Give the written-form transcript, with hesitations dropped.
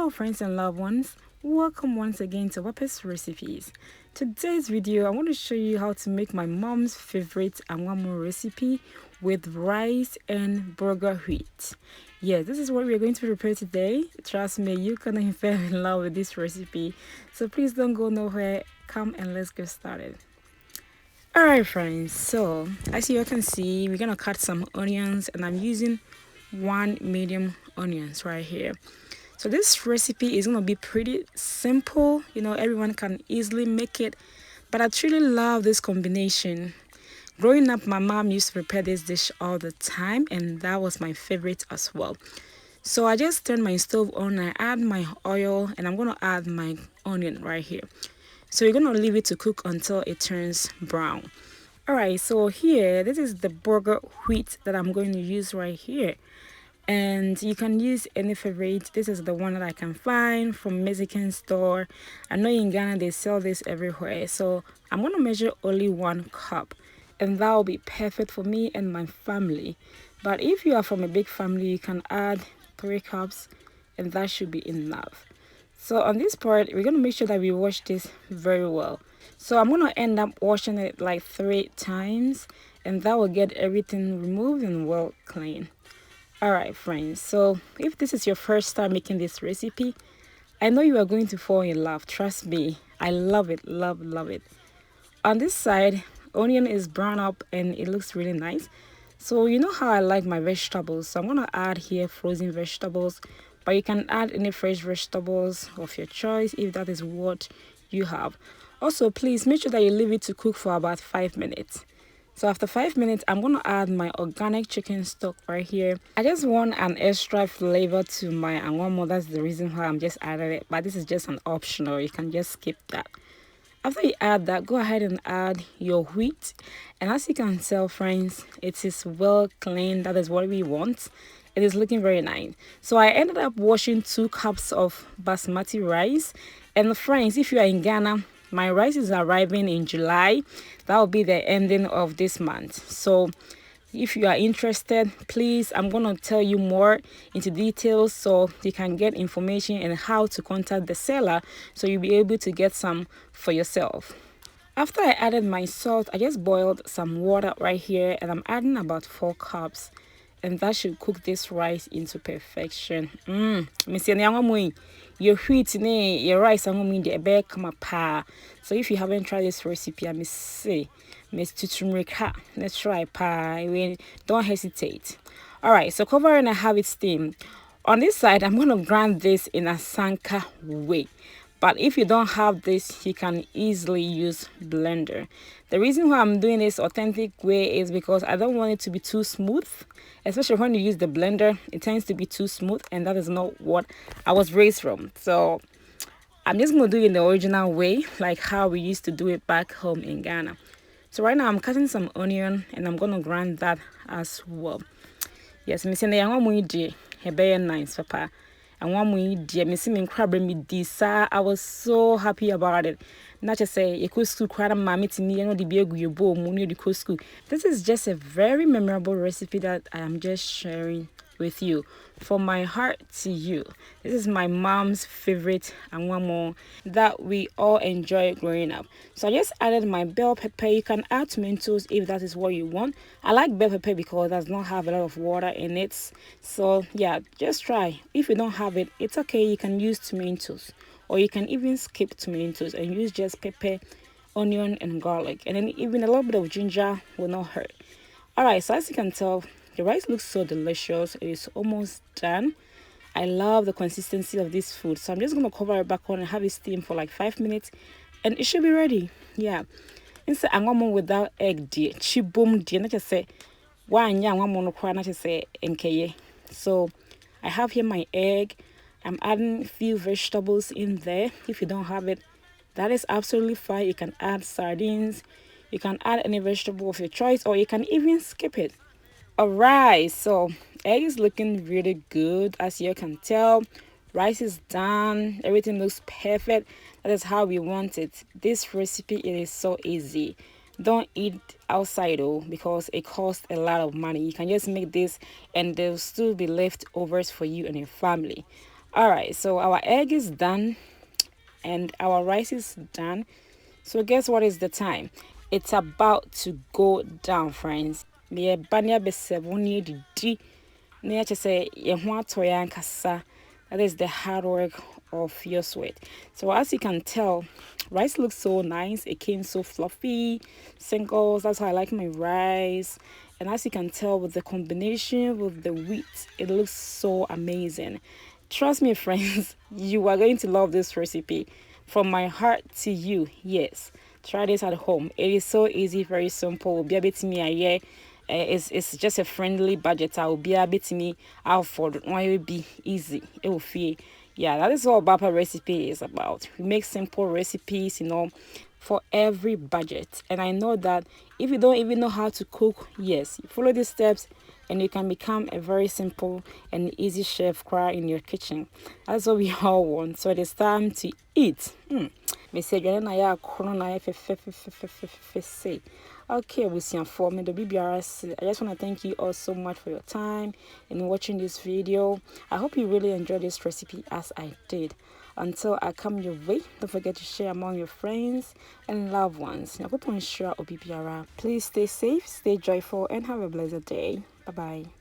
Hello friends and loved ones, welcome once again to OBAAPA'S recipes. Today's video I want to show you how to make my mom's favorite Angwa Mo recipe with rice and bulgur wheat. Yes, this is what we're going to prepare today. Trust me, you're gonna fall in love with this recipe. So please don't go nowhere, come and let's get started. Alright friends, so as you can see, we're gonna cut some onions and I'm using one medium onions right here. So this recipe is gonna be pretty simple, everyone can easily make it, but I truly love this combination. Growing up, my mom used to prepare this dish all the time and that was my favorite as well. So I just turn my stove on, I add my oil and I'm gonna add my onion right here. So you're gonna leave it to cook until it turns brown. Alright, so here, this is the bulgur wheat that I'm going to use right here. And you can use any favorite. This is the one that I can find from Mexican store. I know in Ghana they sell this everywhere. So I'm gonna measure only 1 cup. And that will be perfect for me and my family. But if you are from a big family, you can add 3 cups and that should be enough. So on this part, we're going to make sure that we wash this very well. So I'm going to end up washing it like 3 times and that will get everything removed and well clean. Alright friends, so if this is your first time making this recipe, I know you are going to fall in love. Trust me, I love it, love it. On this side, onion is brown up and it looks really nice. So you know how I like my vegetables, so I'm going to add here frozen vegetables. But you can add any fresh vegetables of your choice if that is what you have. Also, please make sure that you leave it to cook for about 5 minutes. So after 5 minutes, I'm going to add my organic chicken stock right here. I just want an extra flavor to my Angwa Mo. That's the reason why I'm just adding it. But this is just an optional. You can just skip that. After you add that, go ahead and add your wheat. And as you can tell, friends, it is well cleaned. That is what we want. It is looking very nice. So I ended up washing 2 cups of Basmati rice. And friends, if you are in Ghana, my rice is arriving in July. That will be the ending of this month. So if you are interested, please, I'm going to tell you more into details so you can get information and how to contact the seller so you'll be able to get some for yourself. After I added my salt, I just boiled some water right here and I'm adding about 4 cups. And that should cook this rice into perfection. Your wheat, your rice, pa. So if you haven't tried this recipe, I must say, let's try pa. Don't hesitate. Alright, so cover and I have it steamed. On this side, I'm going to grind this in a sanka way. But if you don't have this, you can easily use blender. The reason why I'm doing this authentic way is because I don't want it to be too smooth. Especially when you use the blender, it tends to be too smooth and that is not what I was raised from. So I'm just going to do it in the original way, like how we used to do it back home in Ghana. So right now I'm cutting some onion and I'm going to grind that as well. Yes, I'm saying the young one nice, papa. And one way, dear missing crab me this. I was so happy about it. Not to say you could school crab mammy to me, the big you bow money the school. This is just a very memorable recipe that I am just sharing with you. From my heart to you. This is my mom's favorite Angwa Mo that we all enjoy growing up. So I just added my bell pepper. You can add tomatoes if that is what you want. I like bell pepper because it does not have a lot of water in it. So yeah, just try. If you don't have it, it's okay. You can use tomatoes or you can even skip tomatoes and use just pepper, onion and garlic. And then even a little bit of ginger will not hurt. Alright, so as you can tell, the rice looks so delicious. It is almost done. I love the consistency of this food. So I'm just going to cover it back on and have it steam for like 5 minutes. And it should be ready. Yeah. Instead, I'm going without egg, dear. Chibum, dear. Not just say, one young one, not just say, NKA. So I have here my egg. I'm adding a few vegetables in there. If you don't have it, that is absolutely fine. You can add sardines. You can add any vegetable of your choice, or you can even skip it. Alright, so egg is looking really good as you can tell. Rice is done. Everything looks perfect. That is how we want it. This recipe, it is so easy. Don't eat outside though because it costs a lot of money. You can just make this and there'll still be leftovers for you and your family. All right, so our egg is done and our rice is done. So guess what is the time? It's about to go down, friends. Me banya be 7 na yɛkyɛ sɛ yɛn ho atɔ yɛn ankasa. That is the hard work of your sweat. So as you can tell, rice looks so nice. It came so fluffy, singles. That's how I like my rice. And as you can tell, with the combination with the wheat, it looks so amazing. Trust me, friends, you are going to love this recipe. From my heart to you, yes. Try this at home. It is so easy, very simple. Be a bit me a year. It's just a friendly budget. I will be a bit me out for why it will be easy. It will feel, yeah, that is what Bapa recipe is about. We make simple recipes, for every budget. And I know that if you don't even know how to cook, yes, you follow these steps and you can become a very simple and easy chef cry in your kitchen. That's what we all want. So it is time to eat. Me say na ya kono na fe say. Okay, we see for me the BBRS. I just want to thank you all so much for your time in watching this video. I hope you really enjoyed this recipe as I did. Until I come your way, don't forget to share among your friends and loved ones. Please stay safe, stay joyful, and have a blessed day. Bye bye.